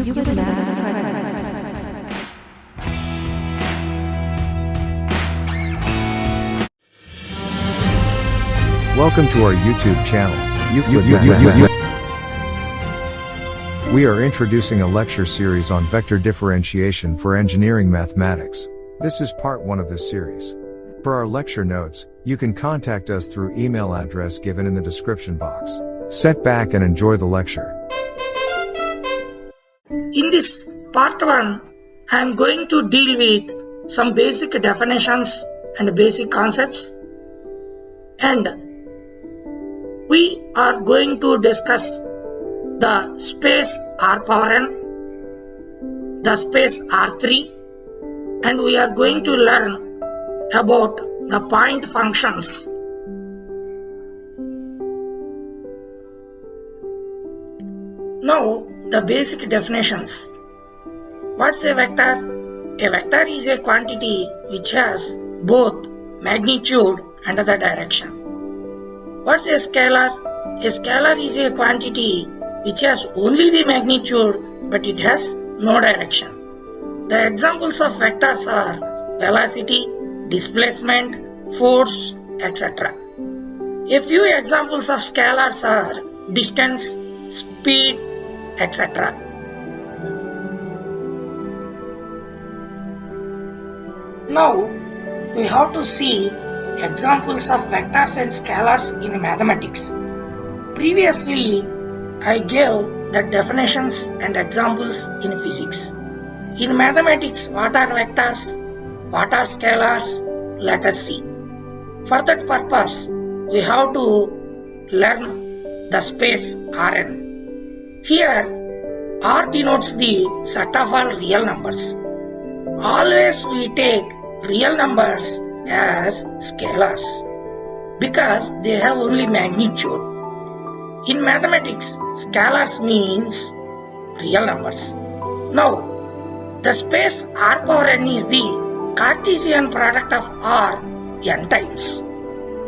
Euclid Maths presents. Welcome to our YouTube channel, Euclid Maths. We are introducing a lecture series on vector differentiation for engineering mathematics. This is part 1 of this series. For our lecture notes, you can contact us through email address given in the description box. Sit back and enjoy the lecture. In this part 1, I am going to deal with some basic definitions and basic concepts, and we are going to discuss the space R power n, the space R3, and we are going to learn about the point functions. Now, the basic definitions. What's a vector? A vector is a quantity which has both magnitude and the direction. What's a scalar? A scalar is a quantity which has only the magnitude but it has no direction. The examples of vectors are velocity, displacement, force, etc. A few examples of scalars are distance, speed, etc. Now, we have to see examples of vectors and scalars in mathematics. Previously, I gave the definitions and examples in physics. In mathematics, what are vectors? What are scalars? Let us see. For that purpose, we have to learn the space Rn. Here, R denotes the set of all real numbers. Always we take real numbers as scalars because they have only magnitude. In mathematics, scalars means real numbers. Now, the space R power n is the Cartesian product of R n times.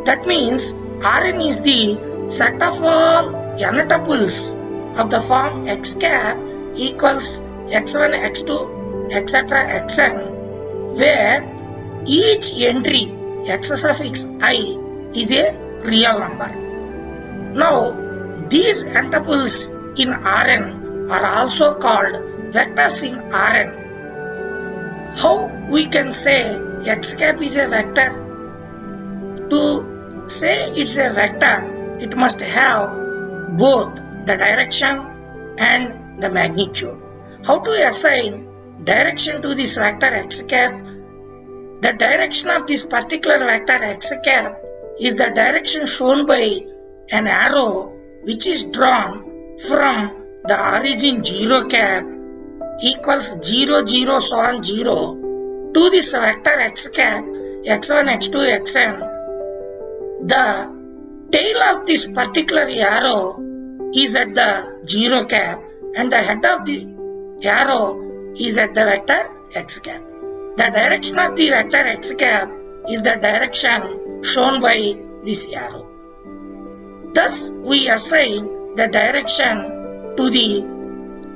That means Rn is the set of all n tuples of the form x cap equals x1, x2, etc. xn, where each entry x suffix I is a real number. Now, these n tuples in Rn are also called vectors in Rn. How we can say x cap is a vector? To say it's a vector, it must have both the direction and the magnitude. How to assign direction to this vector x cap? The direction of this particular vector x cap is the direction shown by an arrow which is drawn from the origin 0 cap equals 0, 0, so on 0 to this vector x cap x1, x2, xn. The tail of this particular arrow is at the 0 cap and the head of the arrow is at the vector x cap. The direction of the vector x cap is the direction shown by this arrow. Thus, we assign the direction to the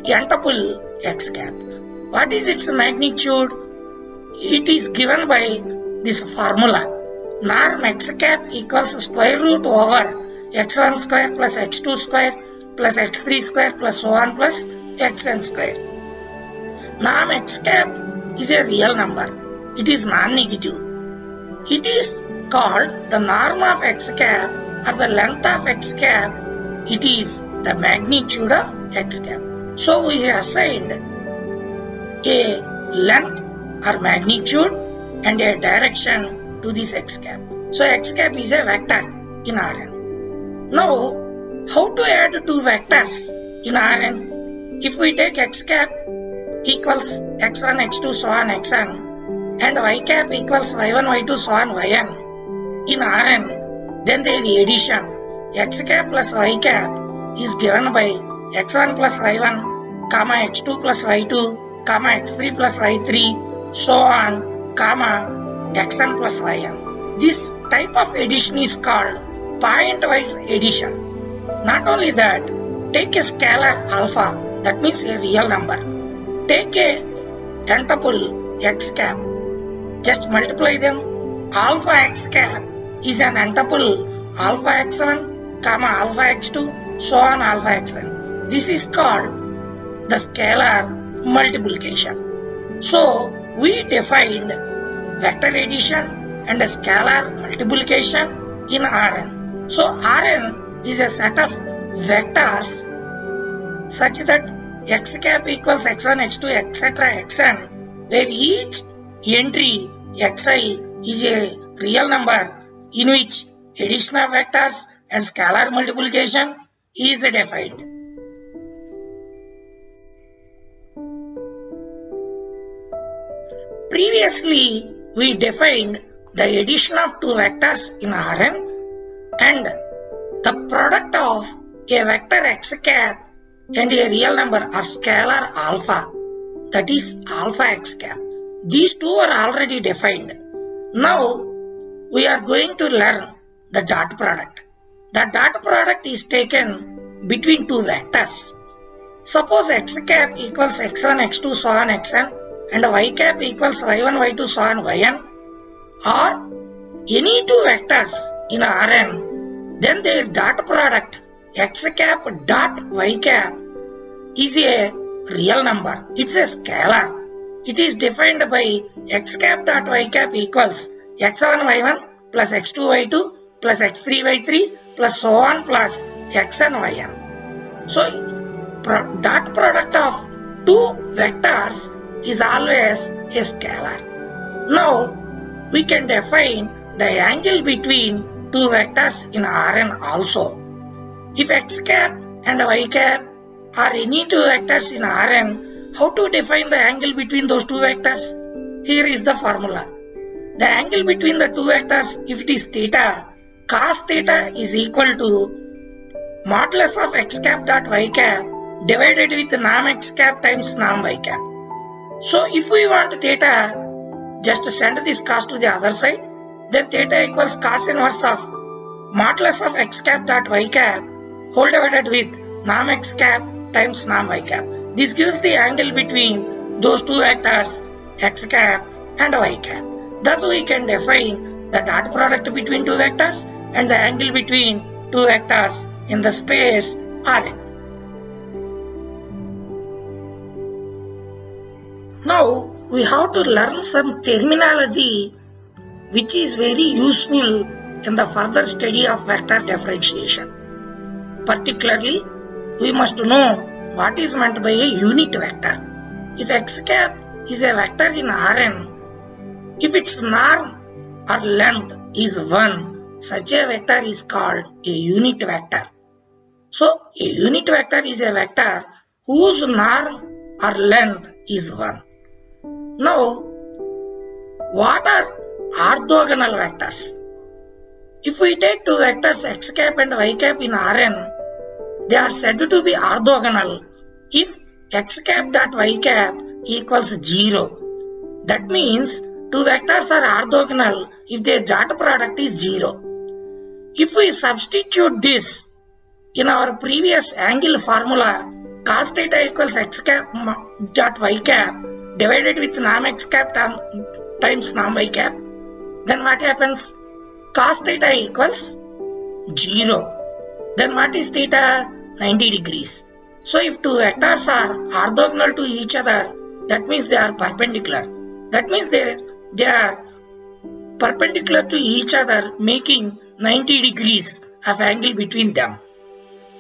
n tuple x cap. What is its magnitude? It is given by this formula. Norm x cap equals square root over x1 square plus x2 square plus x3 square plus so on plus xn square. Norm x cap is a real number. It is non-negative. It is called the norm of x cap or the length of x cap. It is the magnitude of x cap. So we assigned a length or magnitude and a direction to this x cap. So x cap is a vector in Rn. Now, how to add two vectors in Rn? If we take x cap equals x1, x2, so on xn and y cap equals y1, y2, so on yn in Rn, then their addition x cap plus y cap is given by x1 plus y1, comma x2 plus y2, comma x3 plus y3, so on, comma xn plus yn. This type of addition is called point-wise addition. Not only that, take a scalar alpha, that means a real number. Take a tuple x cap. Just multiply them. Alpha x cap is an tuple alpha x1, comma alpha x2, so on alpha xn. This is called the scalar multiplication. So we defined vector addition and a scalar multiplication in Rn. So Rn is a set of vectors such that x cap equals x1, x2, etc. xn, where each entry xi is a real number in which addition of vectors and scalar multiplication is defined. Previously, we defined the addition of two vectors in Rn and the product of a vector x cap and a real number or scalar alpha, that is alpha x cap. These two are already defined. Now we are going to learn the dot product. The dot product is taken between two vectors. Suppose x cap equals x1, x2, so on xn and y cap equals y1, y2, so on yn, or any two vectors in Rn, then their dot product x cap dot y cap is a real number. It's a scalar. It is defined by x cap dot y cap equals x1 y1 plus x2 y2 plus x3 y3 plus so on plus xn yn. So dot product of two vectors is always a scalar. Now we can define the angle between two vectors in Rn also. If x cap and y cap are any two vectors in Rn, how to define the angle between those two vectors? Here is the formula. The angle between the two vectors, if it is theta, cos theta is equal to modulus of x cap dot y cap divided with norm x cap times norm y cap. So if we want theta, just send this cos to the other side, then theta equals cos inverse of modulus of x cap dot y cap whole divided with norm x cap times norm y cap. This gives the angle between those two vectors x cap and y cap. Thus we can define the dot product between two vectors and the angle between two vectors in the space Rn. Now we have to learn some terminology which is very useful in the further study of vector differentiation. Particularly, we must know what is meant by a unit vector. If x cap is a vector in Rn, if its norm or length is 1, such a vector is called a unit vector. So, a unit vector is a vector whose norm or length is 1. Now, what are orthogonal vectors? If we take two vectors x cap and y cap in Rn, they are said to be orthogonal if x cap dot y cap equals 0. That means two vectors are orthogonal if their dot product is 0. If we substitute this in our previous angle formula, cos theta equals x cap dot y cap divided with norm x cap times norm y cap, then what happens? Cos theta equals 0. Then what is theta? 90 degrees. So if two vectors are orthogonal to each other, that means they are perpendicular. That means they are perpendicular to each other, making 90 degrees of angle between them.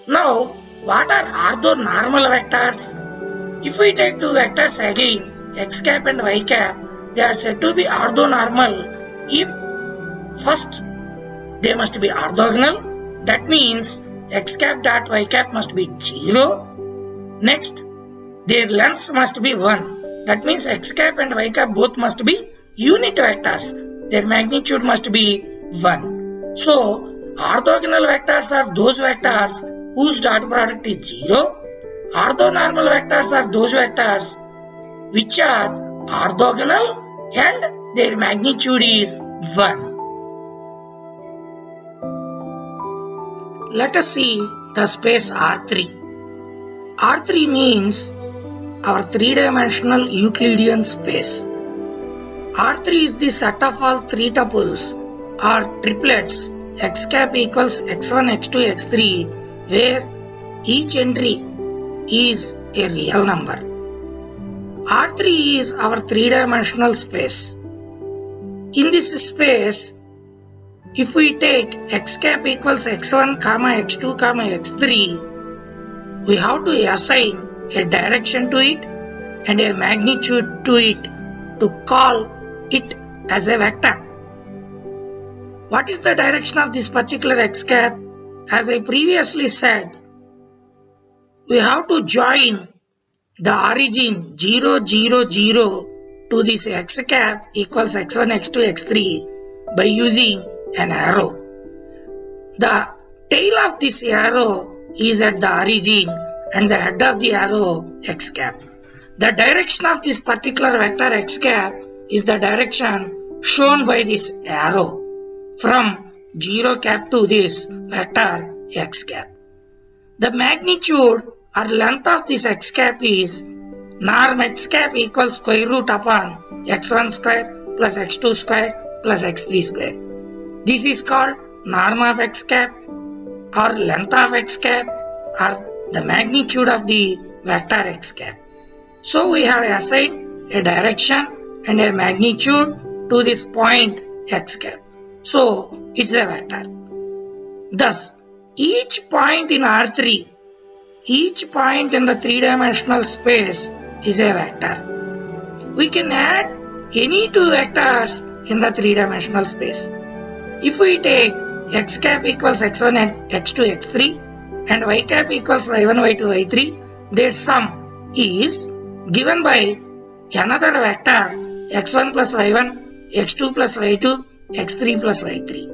Now, what are orthonormal vectors? If we take two vectors again, x cap and y cap, they are said to be orthonormal if first they must be orthogonal. That means x cap dot y cap must be 0. Next, their lengths must be 1. That means x cap and y cap both must be unit vectors. Their magnitude must be 1. So, orthogonal vectors are those vectors whose dot product is 0. Orthonormal vectors are those vectors which are orthogonal and their magnitude is 1. Let us see the space R3. R3 means our three-dimensional Euclidean space. R3 is the set of all three tuples or triplets x cap equals x1, x2, x3 where each entry is a real number. R3 is our three-dimensional space. In this space, if we take x cap equals x1, x2, x3, we have to assign a direction to it and a magnitude to it to call it as a vector. What is the direction of this particular x cap? As I previously said, we have to join the origin 0, 0, 0 to this x cap equals x1, x2, x3 by using an arrow. The tail of this arrow is at the origin and the head of the arrow x cap. The direction of this particular vector x cap is the direction shown by this arrow from 0 cap to this vector x cap. The magnitude or length of this x cap is norm x cap equals square root upon x1 square plus x2 square plus x3 square. This is called norm of x cap or length of x cap or the magnitude of the vector x cap. So we have assigned a direction and a magnitude to this point x cap. So it's a vector. Thus, each point in R3, each point in the three-dimensional space is a vector. We can add any two vectors in the three-dimensional space. If we take x cap equals x1 and x2, x3 and y cap equals y1, y2, y3, their sum is given by another vector x1 plus y1, x2 plus y2, x3 plus y3.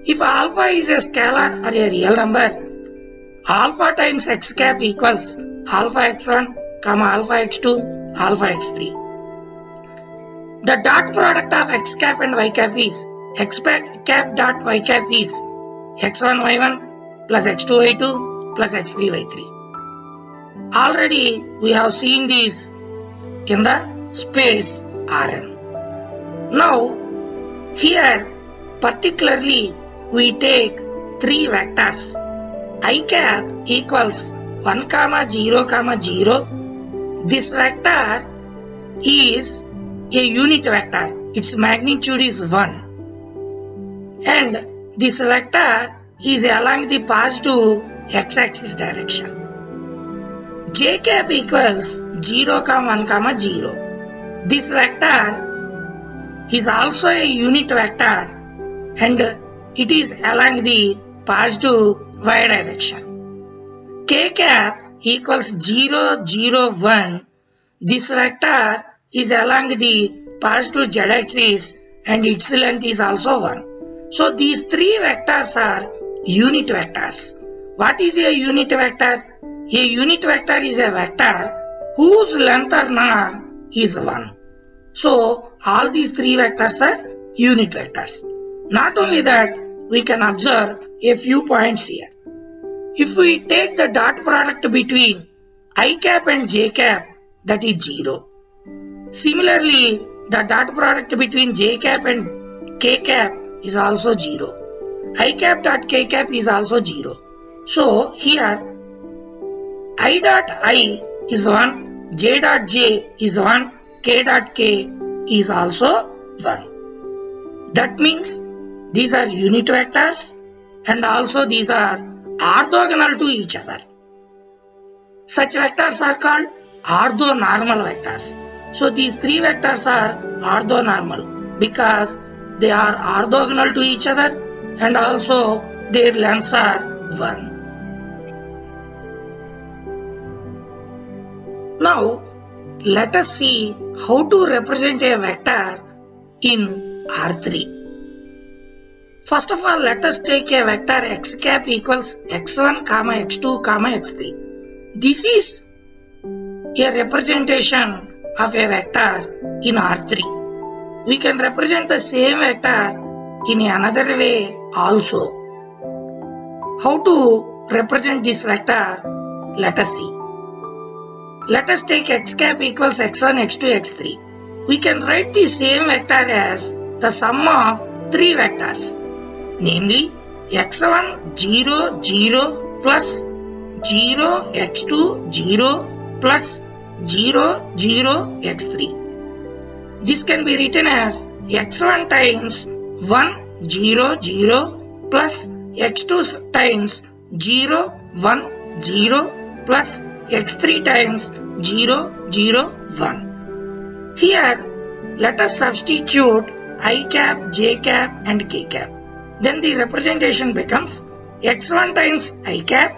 If alpha is a scalar or a real number, alpha times x cap equals alpha x1, alpha x2, alpha x3. The dot product of x cap and y cap is x cap dot y cap is x1 y1 plus x2 y2 plus x3 y3. Already we have seen this in the space Rn. Now here particularly we take three vectors. I cap equals 1, 0, 0. This vector is a unit vector. Its magnitude is 1. And this vector is along the positive x-axis direction. J cap equals 0, 1, 0. This vector is also a unit vector and it is along the positive y direction. K cap equals 0, 0, 1. This vector is along the positive z-axis and its length is also 1. So these three vectors are unit vectors. What is a unit vector? A unit vector is a vector whose length or norm is 1. So all these three vectors are unit vectors. Not only that, we can observe a few points here. If we take the dot product between I cap and j cap, that is 0. Similarly, the dot product between j cap and k cap is also 0. I cap dot k cap is also 0. So here I dot I is 1, j dot j is 1, k dot k is also 1. That means these are unit vectors and also these are orthogonal to each other. Such vectors are called orthonormal vectors. So these three vectors are orthonormal because they are orthogonal to each other and also their lengths are 1. Now let us see how to represent a vector in R3. First of all, let us take a vector x cap equals x1, x2, x3. This is a representation of a vector in R3. We can represent the same vector in another way also. How to represent this vector? Let us see. let us take x cap equals x1, x2, x3. We can write the same vector as the sum of three vectors, namely x1 0 0 plus 0 x2 0 plus 0 0 x3. This can be written as x1 times 1 0 0 plus x2 times 0 1 0 plus x3 times 0 0 1. Here let us substitute I cap, j cap and k cap. Then the representation becomes x1 times I cap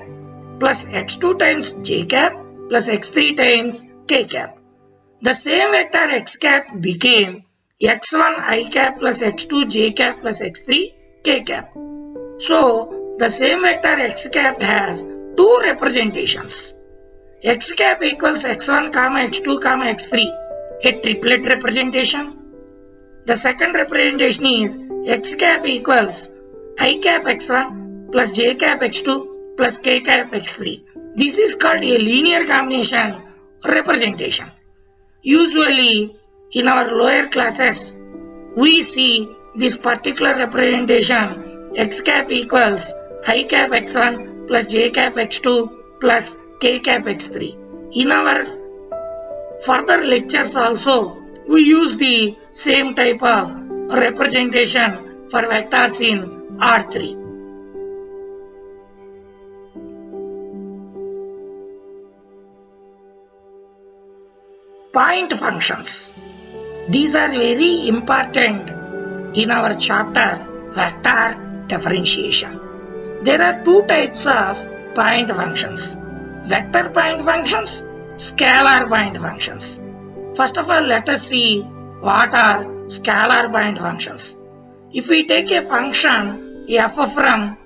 plus x2 times j cap plus x3 times k cap. The same vector x cap became x1 I cap plus x2 j cap plus x3 k cap. So the same vector x cap has two representations. X cap equals x1 comma x2 comma x3, a triplet representation. The second representation is x cap equals I cap x1 plus j cap x2 plus k cap x3. This is called a linear combination representation. Usually in our lower classes we see this particular representation x cap equals I cap x1 plus j cap x2 plus k cap x3. In our further lectures also we use the same type of representation for vectors in R3. Point functions. These are very important in our chapter vector differentiation. There are two types of point functions: vector point functions, scalar point functions. First of all, let us see what are scalar point functions. If we take a function f from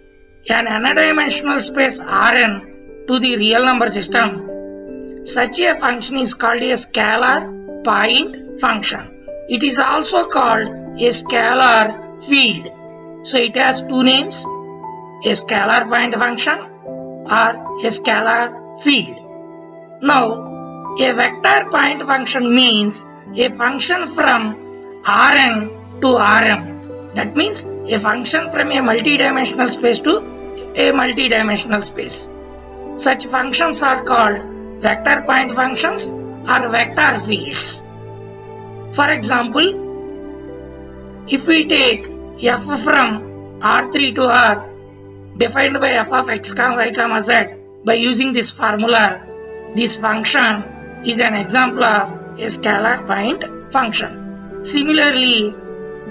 an n-dimensional space Rn to the real number system, such a function is called a scalar point function. It is also called a scalar field. So it has two names, a scalar point function or a scalar field. Now, a vector point function means a function from Rn to Rm. That means a function from a multidimensional space to a multidimensional space. Such functions are called vector point functions or vector fields. For example, if we take f from R3 to R defined by f of x, y, z by using this formula, this function is an example of a scalar point function. Similarly,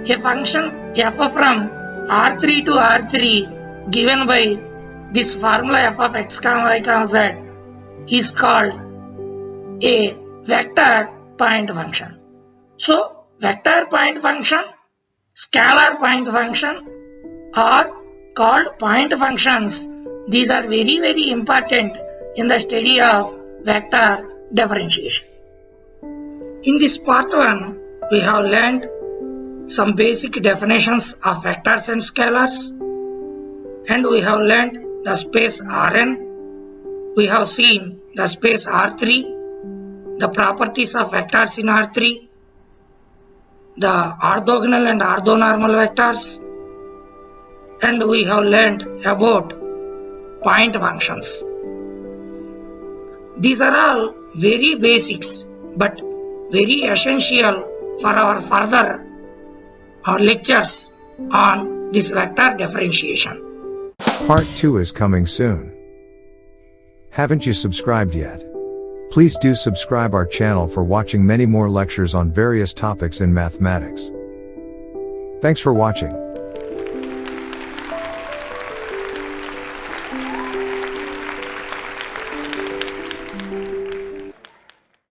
a function f from R3 to R3 given by this formula f of x, y, z is called a vector point function. So, vector point function, scalar point function are called point functions. These are very, very important in the study of vector differentiation. In this part 1, we have learned some basic definitions of vectors and scalars, and we have learned the space Rn. We have seen the space R3, the properties of vectors in R3, the orthogonal and orthonormal vectors, and we have learned about point functions. These are all very basics but very essential for our further lectures on this vector differentiation. Part 2 is coming soon. Haven't you subscribed yet? Please do subscribe our channel for watching many more lectures on various topics in mathematics. Thanks for watching.